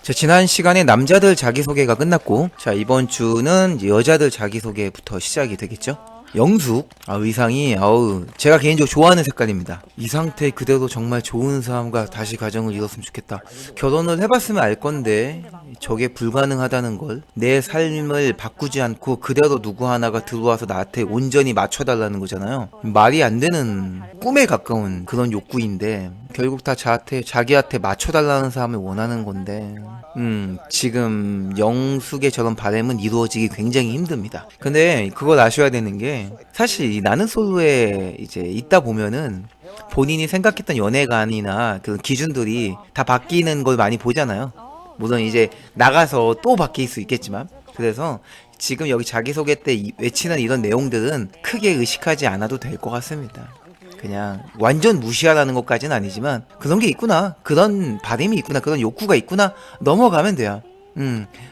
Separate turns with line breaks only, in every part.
자, 지난 시간에 남자들 자기소개가 끝났고, 자, 이번 주는 이제 여자들 자기소개부터 시작이 되겠죠? 영숙, 의상이, 제가 개인적으로 좋아하는 색깔입니다. 이 상태 그대로 정말 좋은 사람과 다시 가정을 이뤘으면 좋겠다. 결혼을 해봤으면 알 건데, 저게 불가능하다는 걸, 내 삶을 바꾸지 않고 그대로 누구 하나가 들어와서 나한테 온전히 맞춰달라는 거잖아요. 말이 안 되는 꿈에 가까운 그런 욕구인데, 결국 다 자기한테 맞춰달라는 사람을 원하는 건데, 지금 영숙의 저런 바람은 이루어지기 굉장히 힘듭니다. 근데 그걸 아셔야 되는 게, 사실 이 나는 솔로에 이제 있다 보면은 본인이 생각했던 연애관이나 그런 기준들이 다 바뀌는 걸 많이 보잖아요. 물론 이제 나가서 또 바뀔 수 있겠지만, 그래서 지금 여기 자기소개 때 외치는 이런 내용들은 크게 의식하지 않아도 될 것 같습니다. 그냥 완전 무시하라는 것까지는 아니지만 그런 게 있구나, 그런 바람이 있구나, 그런 욕구가 있구나, 넘어가면 돼요.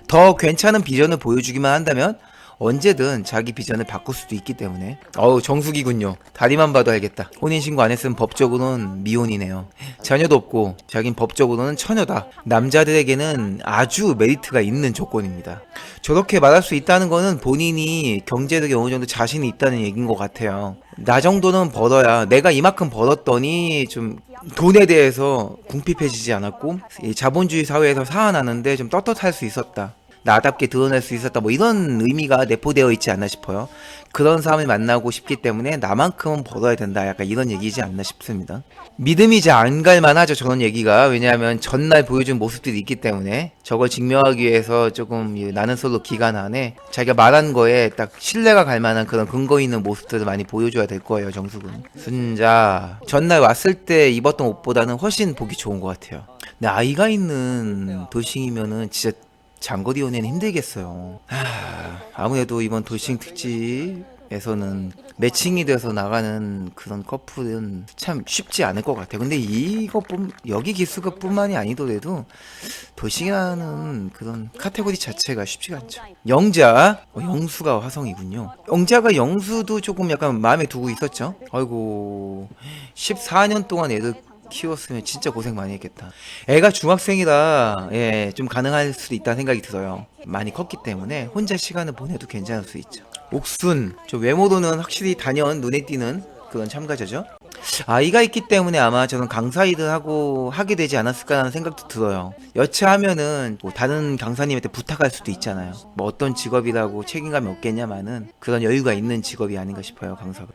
더 괜찮은 비전을 보여주기만 한다면 언제든 자기 비전을 바꿀 수도 있기 때문에. 정숙이군요. 다리만 봐도 알겠다. 혼인신고 안 했으면 법적으로는 미혼이네요. 자녀도 없고 자긴 법적으로는 처녀다. 남자들에게는 아주 메리트가 있는 조건입니다. 저렇게 말할 수 있다는 거는 본인이 경제력에 어느 정도 자신이 있다는 얘기인 것 같아요. 나 정도는 벌어야, 내가 이만큼 벌었더니 좀 돈에 대해서 궁핍해지지 않았고 이 자본주의 사회에서 살아나는데 좀 떳떳할 수 있었다, 나답게 드러낼 수 있었다, 뭐 이런 의미가 내포되어 있지 않나 싶어요. 그런 사람을 만나고 싶기 때문에 나만큼은 벌어야 된다, 약간 이런 얘기지 않나 싶습니다. 믿음이 이제 안 갈만하죠, 저런 얘기가. 왜냐하면 전날 보여준 모습들이 있기 때문에 저걸 증명하기 위해서 조금 나는 솔로 기간 안에 자기가 말한 거에 딱 신뢰가 갈 만한 그런 근거 있는 모습들을 많이 보여줘야 될 거예요, 정숙은. 순자, 전날 왔을 때 입었던 옷보다는 훨씬 보기 좋은 것 같아요. 근데 아이가 있는 돌싱이면은 진짜 장거리 연애는 힘들겠어요. 아무래도 이번 돌싱 특집에서는 매칭이 돼서 나가는 그런 커플은 참 쉽지 않을 것 같아요. 근데 여기 기수급뿐만이 아니더라도 돌싱이라는 그런 카테고리 자체가 쉽지가 않죠. 영자, 영수가 화성이군요. 영자가 영수도 조금 약간 마음에 두고 있었죠. 아이고, 14년 동안 애들 키웠으면 진짜 고생 많이 했겠다. 애가 중학생이라 좀 가능할 수도 있다는 생각이 들어요. 많이 컸기 때문에 혼자 시간을 보내도 괜찮을 수 있죠. 옥순, 저 외모로는 확실히 단연 눈에 띄는 그런 참가자죠. 아이가 있기 때문에 아마 저는 강사 일을 하게 되지 않았을까라는 생각도 들어요. 여차하면은 뭐 다른 강사님한테 부탁할 수도 있잖아요. 뭐 어떤 직업이라고 책임감이 없겠냐마는 그런 여유가 있는 직업이 아닌가 싶어요, 강사가.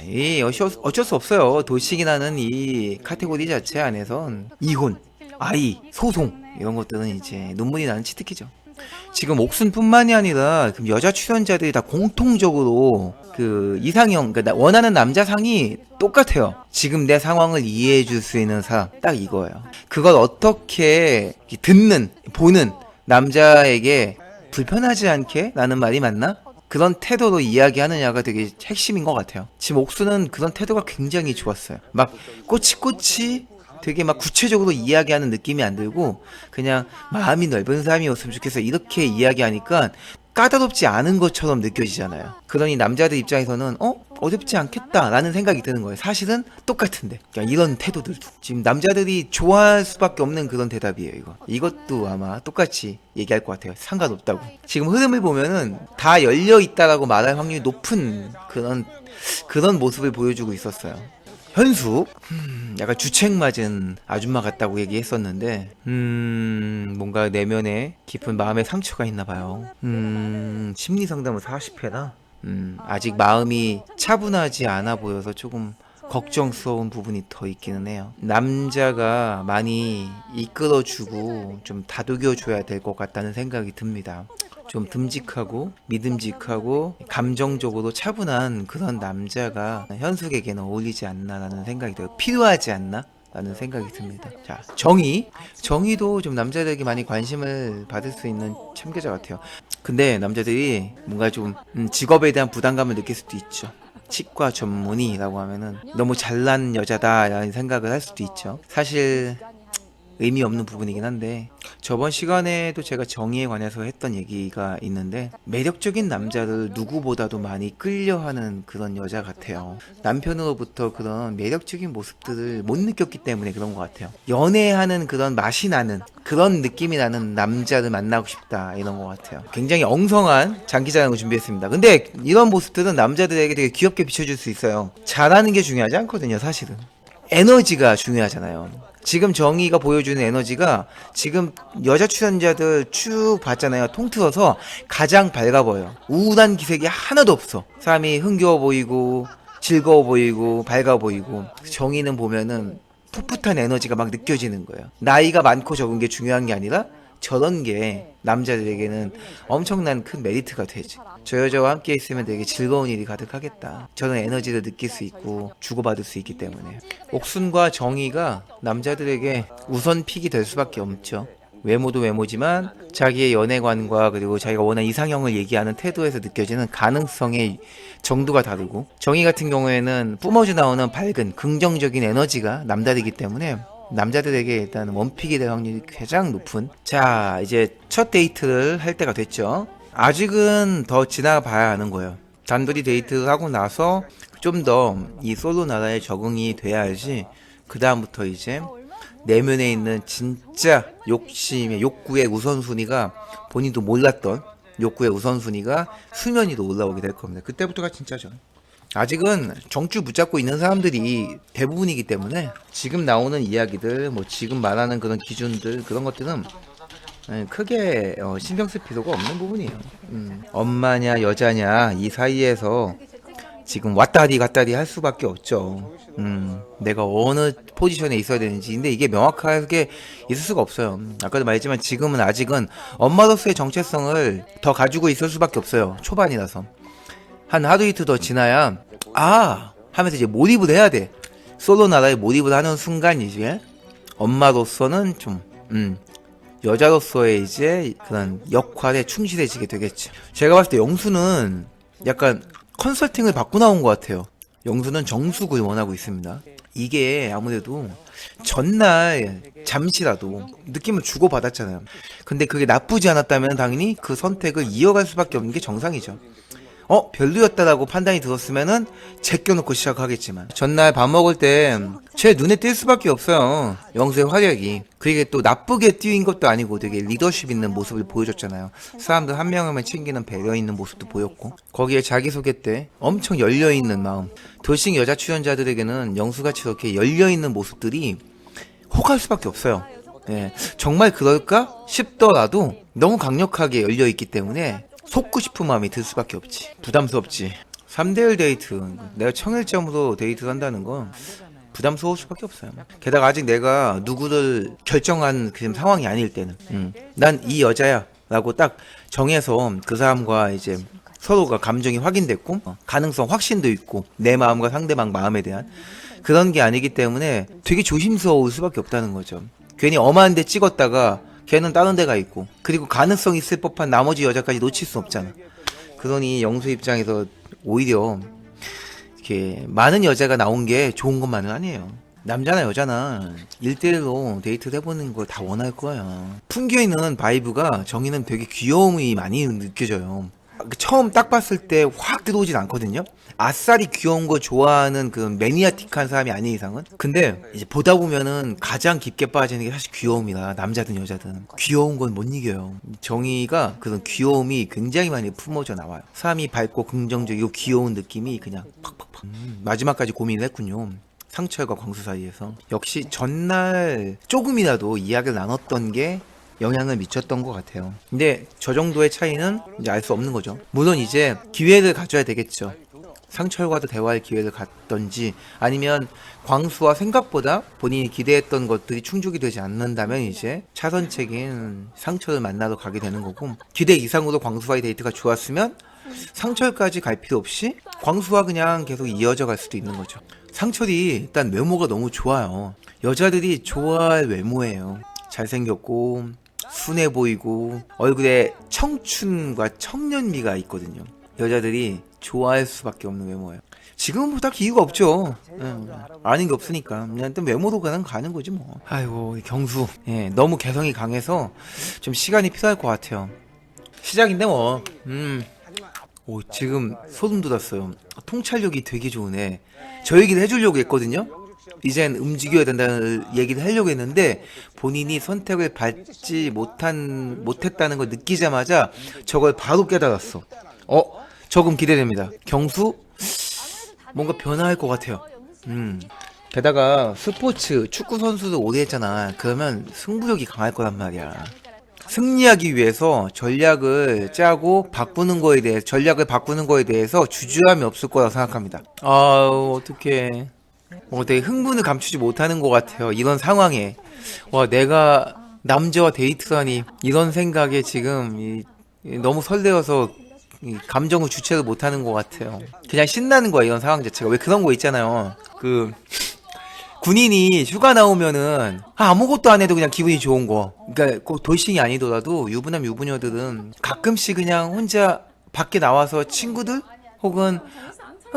이 어쩔 수 없어요. 돌싱이라는 이 카테고리 자체 안에선 이혼, 아이, 소송 이런 것들은 이제 눈물이 나는 치트키죠. 지금 옥순뿐만이 아니라 여자 출연자들이 다 공통적으로 그 이상형, 그러니까 원하는 남자상이 똑같아요. 지금 내 상황을 이해해 줄 수 있는 사람, 딱 이거예요. 그걸 어떻게 보는 남자에게 불편하지 않게, 라는 말이 맞나? 그런 태도로 이야기하느냐가 되게 핵심인 것 같아요. 지금 옥수는 그런 태도가 굉장히 좋았어요. 막 꼬치꼬치 되게 막 구체적으로 이야기하는 느낌이 안 들고 그냥 마음이 넓은 사람이었으면 좋겠어, 이렇게 이야기하니까 까다롭지 않은 것처럼 느껴지잖아요. 그러니 남자들 입장에서는 어렵지 않겠다 라는 생각이 드는 거예요. 사실은 똑같은데. 그러니까 이런 태도들도 지금 남자들이 좋아할 수밖에 없는 그런 대답이에요. 이것도 아마 똑같이 얘기할 것 같아요. 상관없다고. 지금 흐름을 보면은 다 열려있다라고 말할 확률이 높은 그런 모습을 보여주고 있었어요. 현숙, 약간 주책 맞은 아줌마 같다고 얘기했었는데, 뭔가 내면에 깊은 마음의 상처가 있나 봐요. 심리 상담은 40회라. 아직 마음이 차분하지 않아 보여서 조금 걱정스러운 부분이 더 있기는 해요. 남자가 많이 이끌어주고 좀 다독여줘야 될 것 같다는 생각이 듭니다. 좀 듬직하고 믿음직하고 감정적으로 차분한 그런 남자가 현숙에게는 어울리지 않나라는 생각이 들어요. 필요하지 않나? 라는 생각이 듭니다. 자, 정의도 좀 남자들에게 많이 관심을 받을 수 있는 참가자 같아요. 근데 남자들이 뭔가 좀 직업에 대한 부담감을 느낄 수도 있죠. 치과 전문의라고 하면은 너무 잘난 여자다라는 생각을 할 수도 있죠. 사실 의미 없는 부분이긴 한데, 저번 시간에도 제가 정의에 관해서 했던 얘기가 있는데, 매력적인 남자를 누구보다도 많이 끌려하는 그런 여자 같아요. 남편으로부터 그런 매력적인 모습들을 못 느꼈기 때문에 그런 것 같아요. 연애하는 그런 맛이 나는, 그런 느낌이 나는 남자를 만나고 싶다, 이런 것 같아요. 굉장히 엉성한 장기자랑을 준비했습니다. 근데 이런 모습들은 남자들에게 되게 귀엽게 비춰줄 수 있어요. 잘하는 게 중요하지 않거든요, 사실은. 에너지가 중요하잖아요. 지금 정의가 보여주는 에너지가 지금 여자 출연자들 쭉 봤잖아요. 통틀어서 가장 밝아 보여. 우울한 기색이 하나도 없어. 사람이 흥겨워 보이고 즐거워 보이고 밝아 보이고, 정의는 보면은 풋풋한 에너지가 막 느껴지는 거예요. 나이가 많고 적은 게 중요한 게 아니라 저런 게 남자들에게는 엄청난 큰 메리트가 되지. 저 여자와 함께 있으면 되게 즐거운 일이 가득하겠다. 저런 에너지를 느낄 수 있고 주고받을 수 있기 때문에. 옥순과 정의가 남자들에게 우선 픽이 될 수밖에 없죠. 외모도 외모지만 자기의 연애관과 그리고 자기가 원하는 이상형을 얘기하는 태도에서 느껴지는 가능성의 정도가 다르고, 정의 같은 경우에는 뿜어져 나오는 밝은 긍정적인 에너지가 남다르기 때문에 남자들에게 일단 원픽이 될 확률이 가장 높은. 자, 이제 첫 데이트를 할 때가 됐죠. 아직은 더 지나봐야 하는 거예요. 단둘이 데이트를 하고 나서 좀 더 이 솔로 나라에 적응이 돼야지 그 다음부터 이제 내면에 있는 진짜 욕심의 욕구의 우선순위가, 본인도 몰랐던 욕구의 우선순위가 수면 위로 올라오게 될 겁니다. 그때부터가 진짜죠. 아직은 정줄 붙잡고 있는 사람들이 대부분이기 때문에 지금 나오는 이야기들, 뭐 지금 말하는 그런 기준들, 그런 것들은 크게 신경 쓸 필요가 없는 부분이에요. 엄마냐 여자냐 이 사이에서 지금 왔다리 갔다리 할 수밖에 없죠. 내가 어느 포지션에 있어야 되는지. 근데 이게 명확하게 있을 수가 없어요. 아까도 말했지만 지금은 아직은 엄마로서의 정체성을 더 가지고 있을 수밖에 없어요. 초반이라서. 한 하루 이틀 더 지나야 하면서 이제 몰입을 해야 돼. 솔로 나라에 몰입을 하는 순간 이제 엄마로서는 좀 여자로서의 이제 그런 역할에 충실해지게 되겠죠. 제가 봤을 때 영수는 약간 컨설팅을 받고 나온 것 같아요. 영수는 정숙을 원하고 있습니다. 이게 아무래도 전날 잠시라도 느낌을 주고받았잖아요. 근데 그게 나쁘지 않았다면 당연히 그 선택을 이어갈 수밖에 없는 게 정상이죠. 별로였다라고 판단이 들었으면은 제껴놓고 시작하겠지만, 전날 밥 먹을 때 제 눈에 띌 수밖에 없어요. 영수의 화력이. 그게 또 나쁘게 띄인 것도 아니고 되게 리더십 있는 모습을 보여줬잖아요. 사람들 한 명 한 명 챙기는 배려 있는 모습도 보였고, 거기에 자기소개 때 엄청 열려있는 마음. 돌싱 여자 출연자들에게는 영수같이 이렇게 열려있는 모습들이 혹할 수밖에 없어요. 예, 정말 그럴까 싶더라도 너무 강력하게 열려있기 때문에 속고 싶은 마음이 들 수밖에 없지. 부담스럽지. 3대1 데이트, 내가 청일점으로 데이트를 한다는 건 부담스러울 수밖에 없어요. 게다가 아직 내가 누구를 결정한 그 상황이 아닐 때는 난 이 여자야 라고 딱 정해서 그 사람과 이제 서로가 감정이 확인됐고 가능성 확신도 있고 내 마음과 상대방 마음에 대한 그런 게 아니기 때문에 되게 조심스러울 수밖에 없다는 거죠. 괜히 엄한 데 찍었다가 걔는 다른 데가 있고, 그리고 가능성 있을 법한 나머지 여자까지 놓칠 수 없잖아. 그러니 영수 입장에서 오히려 이렇게 많은 여자가 나온 게 좋은 것만은 아니에요. 남자나 여자나 1대1로 데이트를 해보는 걸 다 원할 거야. 풍겨있는 바이브가 정의는 되게 귀여움이 많이 느껴져요. 처음 딱 봤을 때 확 들어오진 않거든요. 아싸리 귀여운 거 좋아하는 그 매니아틱한 사람이 아닌 이상은. 근데 이제 보다 보면은 가장 깊게 빠지는 게 사실 귀여움이라, 남자든 여자든 귀여운 건 못 이겨요. 정의가 그런 귀여움이 굉장히 많이 품어져 나와요. 사람이 밝고 긍정적이고 귀여운 느낌이 그냥 팍팍팍. 마지막까지 고민을 했군요. 상철과 광수 사이에서. 역시 전날 조금이라도 이야기를 나눴던 게 영향을 미쳤던 것 같아요. 근데 저 정도의 차이는 이제 알 수 없는 거죠. 물론 이제 기회를 가져야 되겠죠. 상철과도 대화할 기회를 갖던지, 아니면 광수와 생각보다 본인이 기대했던 것들이 충족이 되지 않는다면 이제 차선책인 상철을 만나러 가게 되는 거고, 기대 이상으로 광수와의 데이트가 좋았으면 상철까지 갈 필요 없이 광수와 그냥 계속 이어져 갈 수도 있는 거죠. 상철이 일단 외모가 너무 좋아요. 여자들이 좋아할 외모예요. 잘생겼고 순해 보이고 얼굴에 청춘과 청년미가 있거든요. 여자들이 좋아할 수밖에 없는 외모예요. 지금은 뭐 딱히 이유가 없죠. 아닌 게 없으니까 그냥 또 외모로 그냥 가는 거지 뭐. 아이고 경수, 예, 너무 개성이 강해서 좀 시간이 필요할 것 같아요. 시작인데 뭐. 오, 지금 소름 돋았어요. 통찰력이 되게 좋으네. 저 얘기를 해주려고 했거든요. 이젠 움직여야 된다는 얘기를 하려고 했는데 본인이 선택을 밟지 못했다는 걸 느끼자마자 저걸 바로 깨달았어. 조금 기대됩니다. 경수 뭔가 변화할 것 같아요. 게다가 스포츠 축구 선수도 오래 했잖아. 그러면 승부욕이 강할 거란 말이야. 승리하기 위해서 전략을 바꾸는 거에 대해서 주저함이 없을 거라고 생각합니다. 아우, 어떡해. 되게 흥분을 감추지 못하는 것 같아요. 이런 상황에. 와, 내가 남자와 데이트하니 이런 생각에 지금 너무 설레어서 감정을 주체를 못하는 것 같아요. 그냥 신나는 거야, 이런 상황 자체가. 왜 그런 거 있잖아요. 군인이 휴가 나오면은 아무것도 안 해도 그냥 기분이 좋은 거. 그러니까 꼭 돌싱이 아니더라도 유부남 유부녀들은 가끔씩 그냥 혼자 밖에 나와서 친구들 혹은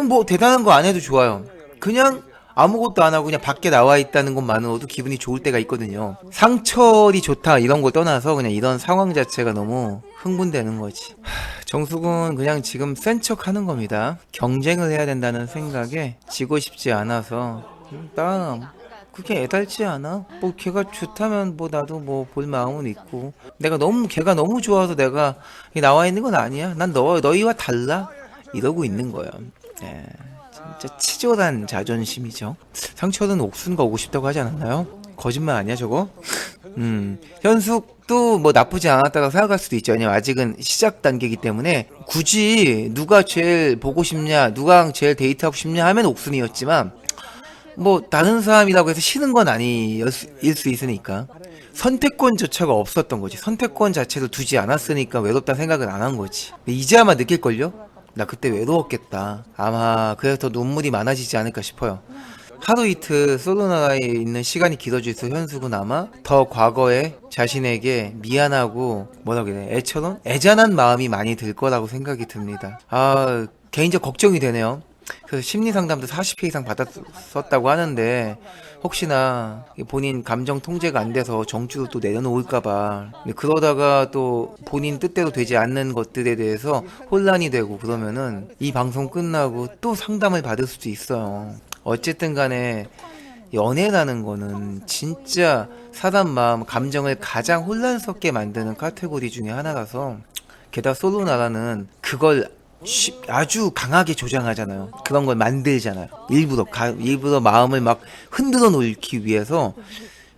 뭐 대단한 거 안 해도 좋아요. 그냥 아무것도 안 하고 그냥 밖에 나와 있다는 것만으로도 기분이 좋을 때가 있거든요. 상철이 좋다 이런 걸 떠나서 그냥 이런 상황 자체가 너무 흥분되는 거지. 정숙은 그냥 지금 센 척 하는 겁니다. 경쟁을 해야 된다는 생각에 지고 싶지 않아서 나 그게 애달지 않아? 뭐 걔가 좋다면 뭐 나도 뭐 볼 마음은 있고 걔가 너무 좋아서 내가 나와 있는 건 아니야. 난 너희와 달라 이러고 있는 거야. 예. 진짜 치졸한 자존심이죠. 상철은 옥순가 오고 싶다고 하지 않았나요? 거짓말 아니야 저거? 현숙도 뭐 나쁘지 않았다고 생각할 수도 있죠. 왜냐면 아직은 시작 단계이기 때문에 굳이 누가 제일 보고 싶냐, 누가 제일 데이트하고 싶냐 하면 옥순이었지만 뭐 다른 사람이라고 해서 싫은 건 아니일 수 있으니까 선택권조차가 없었던 거지. 선택권 자체도 두지 않았으니까 외롭다 생각은 안 한 거지. 근데 이제 아마 느낄걸요? 나 그때 외로웠겠다. 아마 그래서 더 눈물이 많아지지 않을까 싶어요. 하루 이틀 솔로나라에 있는 시간이 길어질수록 현숙은 아마 더 과거에 자신에게 미안하고 뭐라고 해야 되나 애잔한 마음이 많이 들 거라고 생각이 듭니다. 개인적 걱정이 되네요. 그래서 심리상담도 40회 이상 받았었다고 하는데 혹시나 본인 감정 통제가 안 돼서 정주를 또 내려놓을까봐 그러다가 또 본인 뜻대로 되지 않는 것들에 대해서 혼란이 되고 그러면은 이 방송 끝나고 또 상담을 받을 수도 있어요. 어쨌든 간에 연애라는 거는 진짜 사람 마음, 감정을 가장 혼란스럽게 만드는 카테고리 중에 하나라서 게다가 솔로나라는 그걸 아주 강하게 조장하잖아요. 그런 걸 만들잖아요. 일부러 마음을 막 흔들어 놓기 위해서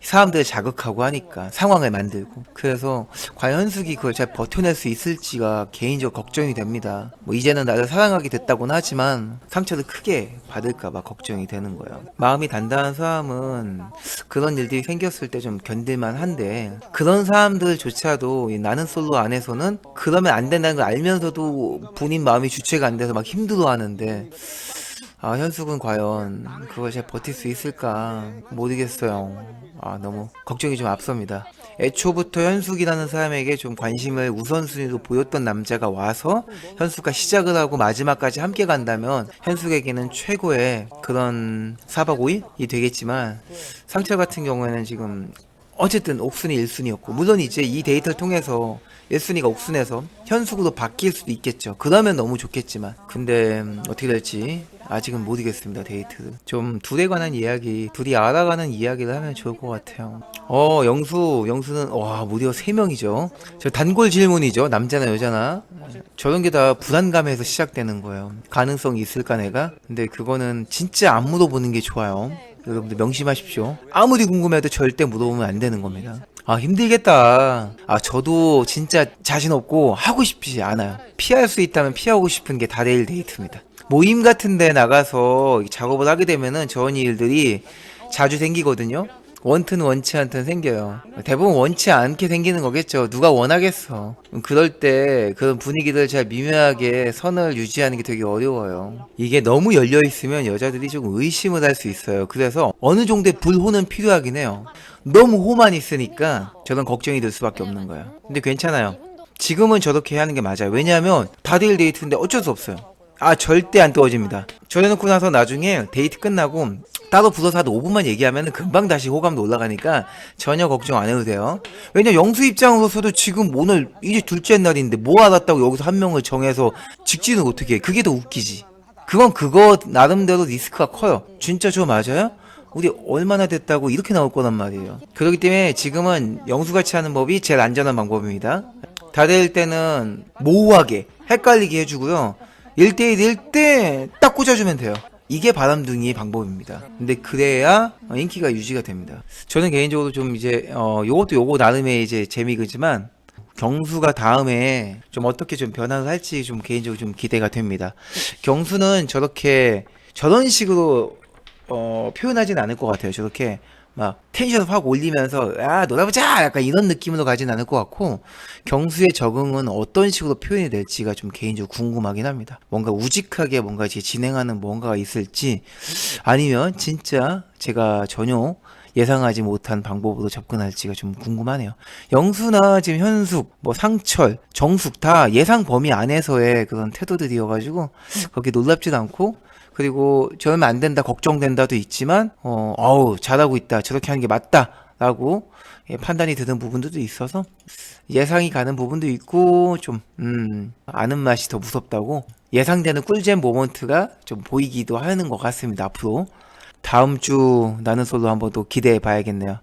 사람들을 자극하고 하니까 상황을 만들고. 그래서 과연 현숙이 그걸 잘 버텨낼 수 있을지가 개인적으로 걱정이 됩니다. 뭐 이제는 나를 사랑하게 됐다고는 하지만 상처를 크게 받을까봐 걱정이 되는 거예요. 마음이 단단한 사람은 그런 일들이 생겼을 때 좀 견딜만 한데 그런 사람들조차도 나는 솔로 안에서는 그러면 안 된다는 걸 알면서도 본인 마음이 주체가 안 돼서 막 힘들어 하는데 현숙은 과연 그걸 잘 버틸 수 있을까 모르겠어요. 너무 걱정이 좀 앞섭니다. 애초부터 현숙이라는 사람에게 좀 관심을 우선순위로 보였던 남자가 와서 현숙과 시작을 하고 마지막까지 함께 간다면 현숙에게는 최고의 그런 4박 5일이 되겠지만 상철 같은 경우에는 지금 어쨌든 옥순이 1순위였고 물론 이제 이 데이트를 통해서 1순위가 옥순에서 현숙으로 바뀔 수도 있겠죠. 그러면 너무 좋겠지만 근데 어떻게 될지 아직은 모르겠습니다. 데이트를 좀 둘에 관한 이야기, 둘이 알아가는 이야기를 하면 좋을 것 같아요. 영수는 와 무려 3명이죠. 저 단골 질문이죠. 남자나 여자나 저런 게 다 불안감에서 시작되는 거예요. 가능성이 있을까 내가? 근데 그거는 진짜 안 물어보는 게 좋아요. 여러분들 명심하십시오. 아무리 궁금해도 절대 물어보면 안 되는 겁니다. 힘들겠다. 저도 진짜 자신 없고 하고 싶지 않아요. 피할 수 있다면 피하고 싶은 게 다대일 데이트입니다. 모임 같은 데 나가서 작업을 하게 되면은 저런 일들이 자주 생기거든요. 원튼 원치 않든 생겨요. 대부분 원치 않게 생기는 거겠죠. 누가 원하겠어. 그럴 때 그런 분위기를 잘 미묘하게 선을 유지하는 게 되게 어려워요. 이게 너무 열려 있으면 여자들이 좀 의심을 할 수 있어요. 그래서 어느 정도의 불호는 필요하긴 해요. 너무 호만 있으니까 저는 걱정이 들 수밖에 없는 거예요. 근데 괜찮아요. 지금은 저렇게 하는 게 맞아요. 왜냐하면 다대일 데이트인데 어쩔 수 없어요. 아, 절대 안 떨어집니다. 저래놓고 나서 나중에 데이트 끝나고 따로 붙어서 한 5분만 얘기하면 금방 다시 호감도 올라가니까 전혀 걱정 안 해도 돼요. 왜냐 영수 입장으로서도 지금 오늘 이제 둘째 날인데 뭐 알았다고 여기서 한 명을 정해서 직진을 어떻게 해. 그게 더 웃기지. 그건 그거 나름대로 리스크가 커요. 진짜 저 맞아요? 우리 얼마나 됐다고 이렇게 나올 거란 말이에요. 그렇기 때문에 지금은 영수같이 하는 법이 제일 안전한 방법입니다. 다될 때는 모호하게 헷갈리게 해주고요. 1대1일 때 딱 꽂아주면 돼요. 이게 바람둥이의 방법입니다. 근데 그래야 인기가 유지가 됩니다. 저는 개인적으로 좀 이제 요것도 요거 나름의 이제 재미이지만 경수가 다음에 좀 어떻게 좀 변화를 할지 좀 개인적으로 좀 기대가 됩니다. 경수는 저런 식으로 표현하진 않을 것 같아요. 저렇게 막 텐션을 확 올리면서 야 놀아보자 약간 이런 느낌으로 가진 않을 것 같고 경수의 적응은 어떤 식으로 표현이 될지가 좀 개인적으로 궁금하긴 합니다. 뭔가 우직하게 뭔가 이제 진행하는 뭔가가 있을지 아니면 진짜 제가 전혀 예상하지 못한 방법으로 접근할지가 좀 궁금하네요. 영수나 지금 현숙, 뭐 상철, 정숙 다 예상 범위 안에서의 그런 태도들이어가지고 그렇게 놀랍지도 않고 그리고 저러면 안 된다, 걱정된다도 있지만, 잘하고 있다, 저렇게 하는 게 맞다, 라고 판단이 드는 부분들도 있어서 예상이 가는 부분도 있고, 아는 맛이 더 무섭다고 예상되는 꿀잼 모먼트가 좀 보이기도 하는 것 같습니다, 앞으로. 다음 주 나는 솔로 한번 또 기대해 봐야겠네요.